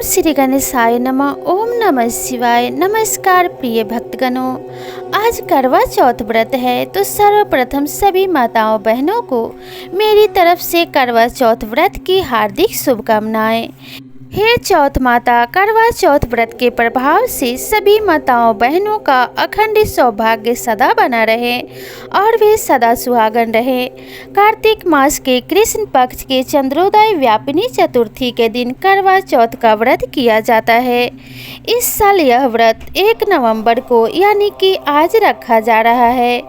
श्री गणेशाय नमः। ओम नमः शिवाय। नमस्कार प्रिय भक्तगणों, आज करवा चौथ व्रत है तो सर्वप्रथम सभी माताओं बहनों को मेरी तरफ से करवा चौथ व्रत की हार्दिक शुभकामनाएं। हे चौथ माता, करवा चौथ व्रत के प्रभाव से सभी माताओं बहनों का अखंड सौभाग्य सदा बना रहे और वे सदा सुहागन रहे। कार्तिक मास के कृष्ण पक्ष के चंद्रोदय व्यापिनी चतुर्थी के दिन करवा चौथ का व्रत किया जाता है। इस साल यह व्रत 1 नवंबर को यानी कि आज रखा जा रहा है।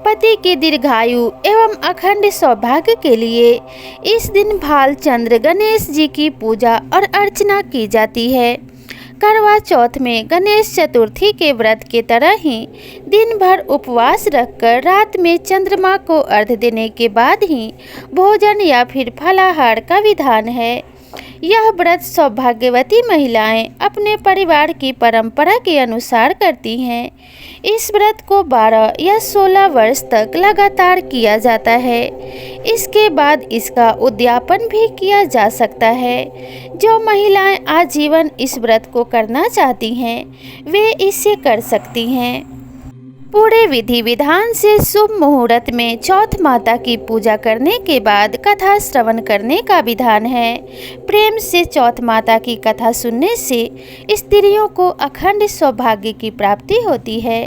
पति की दीर्घायु एवं अखंड सौभाग्य के लिए इस दिन भालचंद्र गणेश जी की पूजा और अर्चना की जाती है। करवा चौथ में गणेश चतुर्थी के व्रत के तरह ही दिन भर उपवास रखकर रात में चंद्रमा को अर्घ्य देने के बाद ही भोजन या फिर फलाहार का विधान है। यह व्रत सौभाग्यवती महिलाएं अपने परिवार की परंपरा के अनुसार करती हैं। इस व्रत को 12 या 16 वर्ष तक लगातार किया जाता है। इसके बाद इसका उद्यापन भी किया जा सकता है। जो महिलाएं आजीवन इस व्रत को करना चाहती हैं, वे इसे कर सकती हैं। पूरे विधि विधान से शुभ मुहूर्त में चौथ माता की पूजा करने के बाद कथा श्रवण करने का विधान है। प्रेम से चौथ माता की कथा सुनने से स्त्रियों को अखंड सौभाग्य की प्राप्ति होती है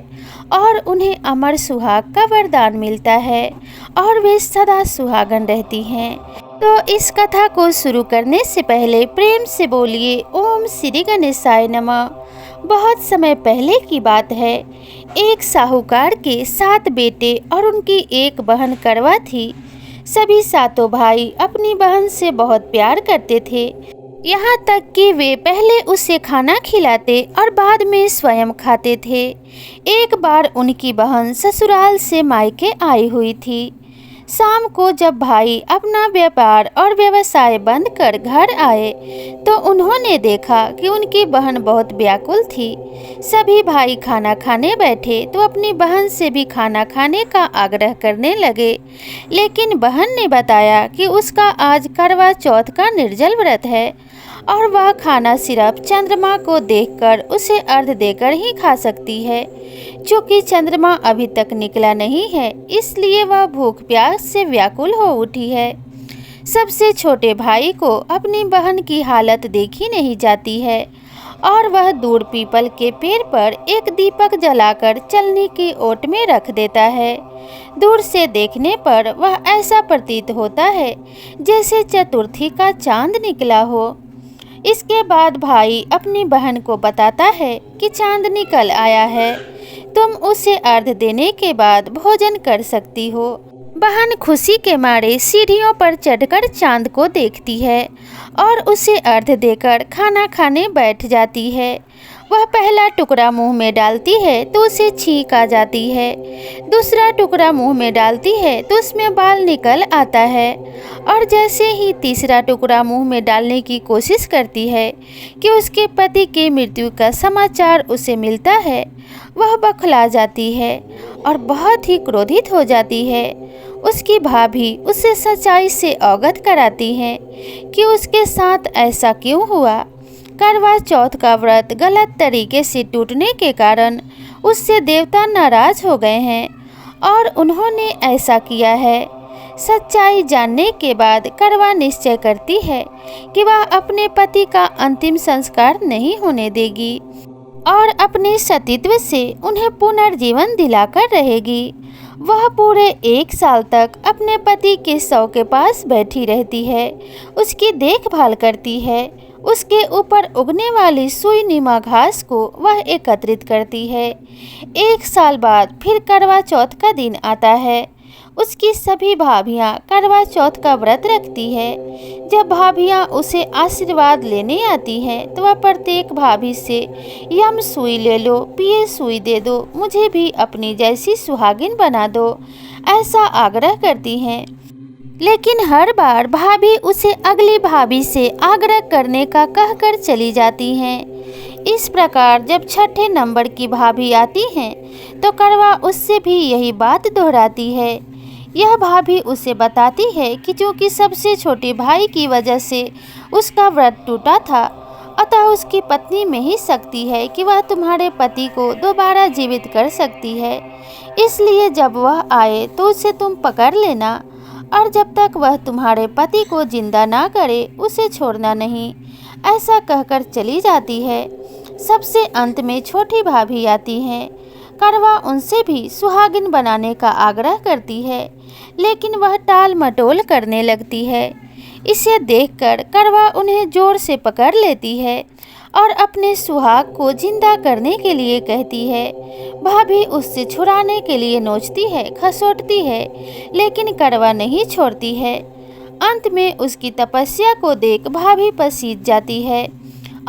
और उन्हें अमर सुहाग का वरदान मिलता है और वे सदा सुहागन रहती हैं। तो इस कथा को शुरू करने से पहले प्रेम से बोलिए ओम श्री गणेशाय नमः। बहुत समय पहले की बात है। एक साहूकार के 7 बेटे और उनकी एक बहन करवा थी। सभी 7 भाई अपनी बहन से बहुत प्यार करते थे, यहाँ तक कि वे पहले उसे खाना खिलाते और बाद में स्वयं खाते थे। एक बार उनकी बहन ससुराल से मायके आई हुई थी। शाम को जब भाई अपना व्यापार और व्यवसाय बंद कर घर आए तो उन्होंने देखा कि उनकी बहन बहुत व्याकुल थी। सभी भाई खाना खाने बैठे तो अपनी बहन से भी खाना खाने का आग्रह करने लगे, लेकिन बहन ने बताया कि उसका आज करवा चौथ का निर्जल व्रत है और वह खाना सिर्फ चंद्रमा को देखकर उसे अर्घ्य देकर ही खा सकती है। चूँकि चंद्रमा अभी तक निकला नहीं है, इसलिए वह भूख प्यास से व्याकुल हो उठी है। सबसे छोटे भाई को अपनी बहन की हालत देखी नहीं जाती है और वह दूर पीपल के पेड़ पर एक दीपक जलाकर चलने की ओट में रख देता है। दूर से देखने पर वह ऐसा प्रतीत होता है जैसे चतुर्थी का चांद निकला हो। इसके बाद भाई अपनी बहन को बताता है कि चांद निकल आया है, तुम उसे अर्घ्य देने के बाद भोजन कर सकती हो। बहन खुशी के मारे सीढ़ियों पर चढ़कर चांद को देखती है और उसे अर्घ्य देकर खाना खाने बैठ जाती है। वह पहला टुकड़ा मुंह में डालती है तो उसे छींक आ जाती है। दूसरा टुकड़ा मुंह में डालती है तो उसमें बाल निकल आता है और जैसे ही तीसरा टुकड़ा मुंह में डालने की कोशिश करती है कि उसके पति की मृत्यु का समाचार उसे मिलता है, वह बौखला जाती है और बहुत ही क्रोधित हो जाती है। उसकी भाभी उसे सच्चाई से अवगत कराती हैं कि उसके साथ ऐसा क्यों हुआ। करवा चौथ का व्रत गलत तरीके से टूटने के कारण उससे देवता नाराज हो गए हैं और उन्होंने ऐसा किया है। सच्चाई जानने के बाद करवा निश्चय करती है कि वह अपने पति का अंतिम संस्कार नहीं होने देगी और अपने सतीत्व से उन्हें पुनर्जीवन दिलाकर रहेगी। वह पूरे 1 साल तक अपने पति के शव के पास बैठी रहती है, उसकी देखभाल करती है। उसके ऊपर उगने वाली सुई नीमा घास को वह एकत्रित करती है। 1 साल बाद फिर करवा चौथ का दिन आता है। उसकी सभी भाभियां करवा चौथ का व्रत रखती है। जब भाभियां उसे आशीर्वाद लेने आती हैं तो वह प्रत्येक भाभी से यम सुई ले लो, पिए सुई दे दो, मुझे भी अपनी जैसी सुहागिन बना दो, ऐसा आग्रह करती हैं। लेकिन हर बार भाभी उसे अगली भाभी से आग्रह करने का कहकर चली जाती हैं। इस प्रकार जब 6ठे नंबर की भाभी आती हैं तो करवा उससे भी यही बात दोहराती है। यह भाभी उसे बताती है कि चूँकि सबसे छोटे भाई की वजह से उसका व्रत टूटा था अतः उसकी पत्नी में ही शक्ति है कि वह तुम्हारे पति को दोबारा जीवित कर सकती है। इसलिए जब वह आए तो उसे तुम पकड़ लेना, और जब तक वह तुम्हारे पति को जिंदा ना करे उसे छोड़ना नहीं। ऐसा कहकर चली जाती है। सबसे अंत में छोटी भाभी आती है। करवा उनसे भी सुहागिन बनाने का आग्रह करती है, लेकिन वह टाल मटोल करने लगती है। इसे देखकर करवा उन्हें जोर से पकड़ लेती है और अपने सुहाग को जिंदा करने के लिए कहती है। भाभी उससे छुड़ाने के लिए नोचती है, खसोटती है, लेकिन करवा नहीं छोड़ती है। अंत में उसकी तपस्या को देख भाभी पसीज जाती है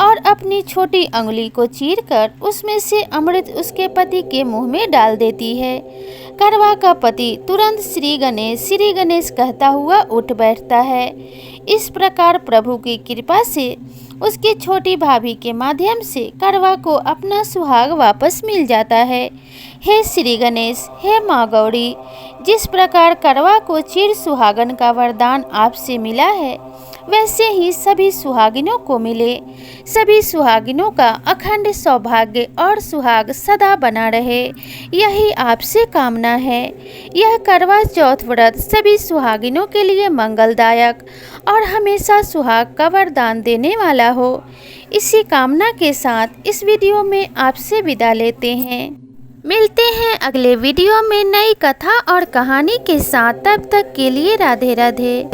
और अपनी छोटी अंगुली को चीरकर उसमें से अमृत उसके पति के मुंह में डाल देती है। करवा का पति तुरंत श्री गणेश कहता हुआ उठ बैठता है। इस प्रकार प्रभु की कृपा से उसकी छोटी भाभी के माध्यम से करवा को अपना सुहाग वापस मिल जाता है। हे श्री गणेश, हे माँ गौरी, जिस प्रकार करवा को चिर सुहागन का वरदान आपसे मिला है, वैसे ही सभी सुहागिनों को मिले। सभी सुहागिनों का अखंड सौभाग्य और सुहाग सदा बना रहे, यही आपसे कामना है। यह करवा चौथ व्रत सभी सुहागिनों के लिए मंगलदायक और हमेशा सुहाग का वरदान देने वाला हो। इसी कामना के साथ इस वीडियो में आपसे विदा लेते हैं। मिलते हैं अगले वीडियो में नई कथा और कहानी के साथ। तब तक के लिए राधे राधे।